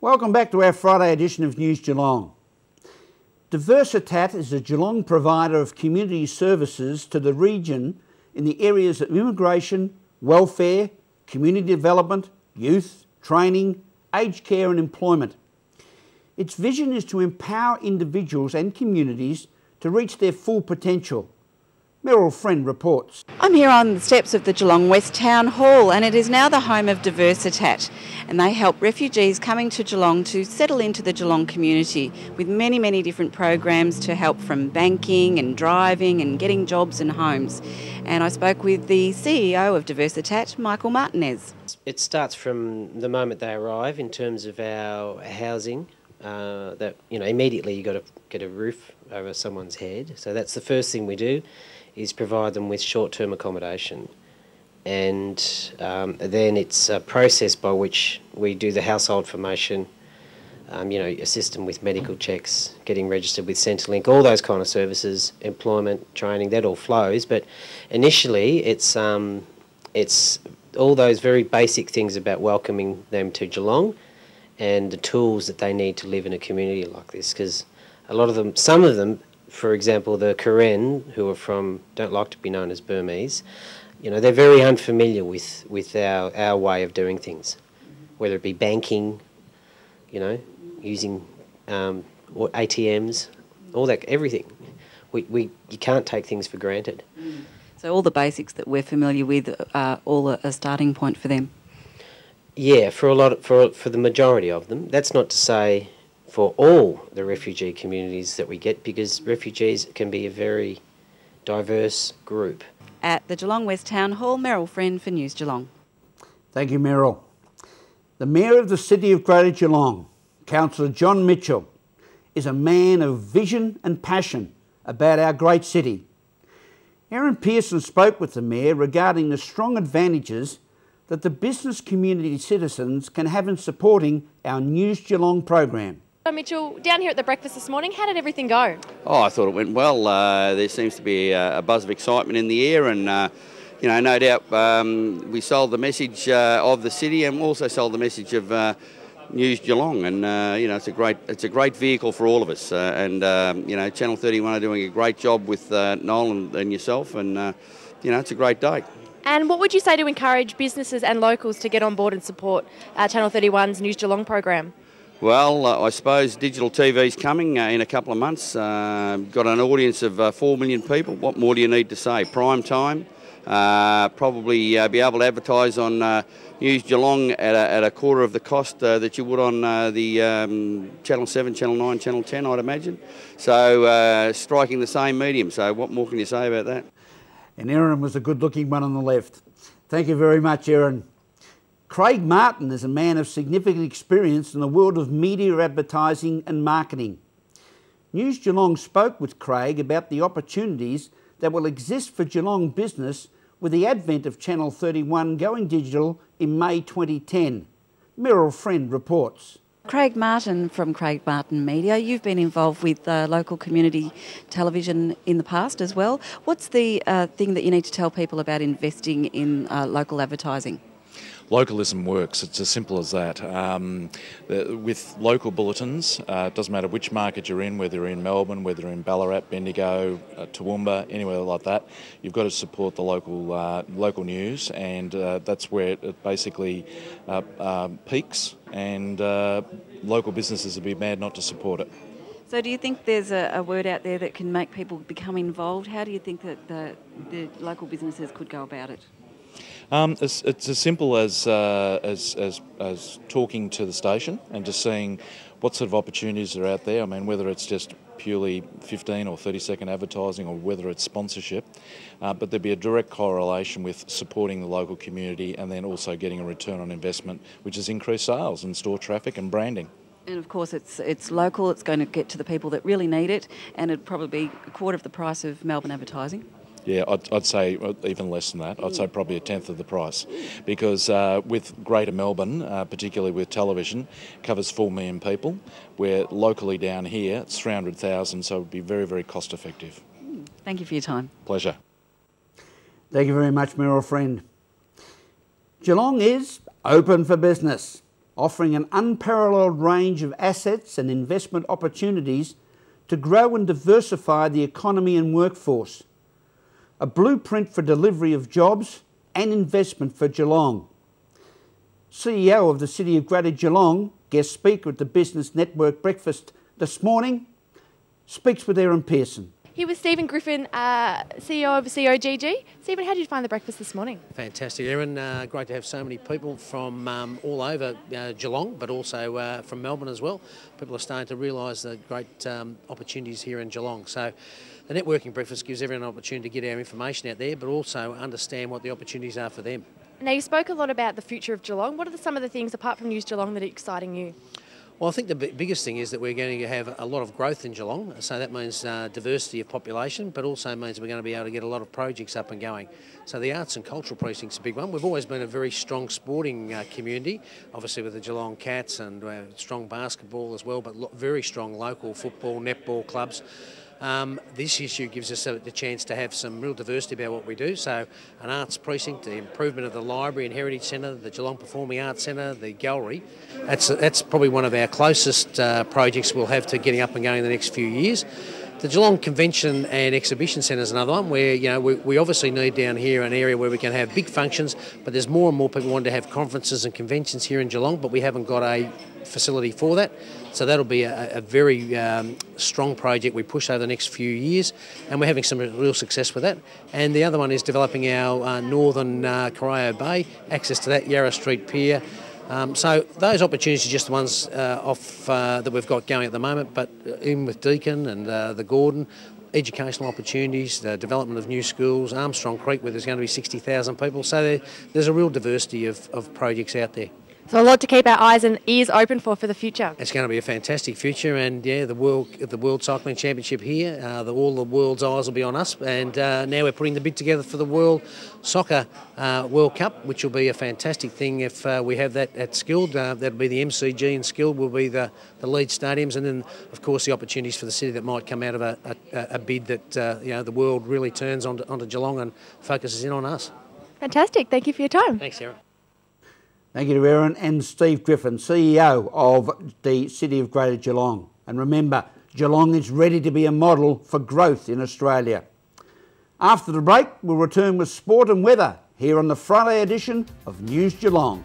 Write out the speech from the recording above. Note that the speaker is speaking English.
Welcome back to our Friday edition of News Geelong. Diversitat is a Geelong provider of community services to the region in the areas of immigration, welfare, community development, youth, training, aged care and employment. Its vision is to empower individuals and communities to reach their full potential. Meryl Friend reports. I'm here on the steps of the Geelong West Town Hall, and it is now the home of Diversitat, and they help refugees coming to Geelong to settle into the Geelong community with many, many different programs to help from banking and driving and getting jobs and homes. And I spoke with the CEO of Diversitat, Michael Martinez. It starts from the moment they arrive in terms of our housing. That immediately you've got to get a roof over someone's head. So that's the first thing we do, is provide them with short-term accommodation. And then it's a process by which we do the household formation, assist them with medical checks, getting registered with Centrelink, all those kind of services, employment, training, that all flows. But initially it's all those very basic things about welcoming them to Geelong and the tools that they need to live in a community like this, because some of them, for example, the Currie, who are don't like to be known as Burmese, they're very unfamiliar with our way of doing things, whether it be banking, using ATMs, all that, everything. You can't take things for granted. So all the basics that we're familiar with are all a starting point for them. Yeah, for the majority of them. That's not to say for all the refugee communities that we get, because refugees can be a very diverse group. At the Geelong West Town Hall, Meryl Friend for News Geelong. Thank you, Meryl. The Mayor of the City of Greater Geelong, Councillor John Michell, is a man of vision and passion about our great city. Erin Pearson spoke with the Mayor regarding the strong advantages that the business community citizens can have in supporting our News Geelong program. Michell, down here at the breakfast this morning, how did everything go? Oh, I thought it went well. There seems to be a buzz of excitement in the air, and no doubt we sold the message of the city, and also sold the message of News Geelong, and it's a great vehicle for all of us. Channel 31 are doing a great job with Noel and yourself, and it's a great day. And what would you say to encourage businesses and locals to get on board and support Channel 31's News Geelong program? Well, I suppose digital TV's coming in a couple of months. Got an audience of 4 million people. What more do you need to say? Prime time. Probably be able to advertise on News Geelong at a quarter of the cost that you would on the Channel 7, Channel 9, Channel 10, I'd imagine. So striking the same medium. So what more can you say about that? And Erin was a good-looking one on the left. Thank you very much, Erin. Craig Martin is a man of significant experience in the world of media advertising and marketing. News Geelong spoke with Craig about the opportunities that will exist for Geelong business with the advent of Channel 31 going digital in May 2010. Meryl Friend reports. Craig Martin from Craig Martin Media, you've been involved with local community television in the past as well. What's the thing that you need to tell people about investing in local advertising? Localism works, it's as simple as that. With local bulletins, it doesn't matter which market you're in, whether you're in Melbourne, whether you're in Ballarat, Bendigo, Toowoomba, anywhere like that, you've got to support the local news, and that's where it basically peaks, and local businesses would be mad not to support it. So do you think there's a word out there that can make people become involved? How do you think that the local businesses could go about it? It's as simple as talking to the station and just seeing what sort of opportunities are out there. I mean, whether it's just purely 15 or 30-second advertising or whether it's sponsorship, but there'd be a direct correlation with supporting the local community and then also getting a return on investment, which is increased sales and store traffic and branding. And of course it's local, it's going to get to the people that really need it, and it'd probably be a quarter of the price of Melbourne advertising. Yeah, I'd say even less than that. I'd say probably a tenth of the price, because with Greater Melbourne, particularly with television, covers 4 million people, where locally down here it's 300,000, so it would be very, very cost effective. Thank you for your time. Pleasure. Thank you very much, Meryl Friend. Geelong is open for business. offering an unparalleled range of assets and investment opportunities to grow and diversify the economy and workforce. A blueprint for delivery of jobs and investment for Geelong. CEO of the City of Greater Geelong, guest speaker at the Business Network breakfast this morning, speaks with Erin Pearson. Here with Stephen Griffin, CEO of COGG. Stephen, how did you find the breakfast this morning? Fantastic, Erin. Great to have so many people from all over Geelong, but also from Melbourne as well. People are starting to realise the great opportunities here in Geelong. So the networking breakfast gives everyone an opportunity to get our information out there, but also understand what the opportunities are for them. Now, you spoke a lot about the future of Geelong. What are some of the things, apart from News Geelong, that are exciting you? Well, I think the biggest thing is that we're going to have a lot of growth in Geelong, so that means diversity of population, but also means we're going to be able to get a lot of projects up and going. So the arts and cultural precinct's a big one. We've always been a very strong sporting community, obviously with the Geelong Cats and strong basketball as well, but very strong local football, netball clubs. This issue gives us the chance to have some real diversity about what we do. So an arts precinct, the improvement of the library and heritage centre, the Geelong Performing Arts Centre, the gallery. That's probably one of our closest projects we'll have to getting up and going in the next few years. The Geelong Convention and Exhibition Centre is another one where we obviously need down here an area where we can have big functions, but there's more and more people wanting to have conferences and conventions here in Geelong, but we haven't got a facility for that. So that'll be a very strong project we push over the next few years, and we're having some real success with that. And the other one is developing our northern Corio Bay, access to that Yarra Street Pier. So those opportunities are just the ones that we've got going at the moment, but in with Deakin and the Gordon, educational opportunities, the development of new schools, Armstrong Creek where there's going to be 60,000 people. So there's a real diversity of projects out there. So a lot to keep our eyes and ears open for the future. It's going to be a fantastic future, and yeah, the World Cycling Championship here, all the world's eyes will be on us, and now we're putting the bid together for the World Soccer World Cup, which will be a fantastic thing if we have that at Skilled. That'll be the MCG, and Skilled will be the lead stadiums, and then of course the opportunities for the city that might come out of a bid that the world really turns onto Geelong and focuses in on us. Fantastic. Thank you for your time. Thanks, Erin. Thank you to Erin and Steve Griffin, CEO of the City of Greater Geelong. And remember, Geelong is ready to be a model for growth in Australia. After the break, we'll return with sport and weather here on the Friday edition of News Geelong.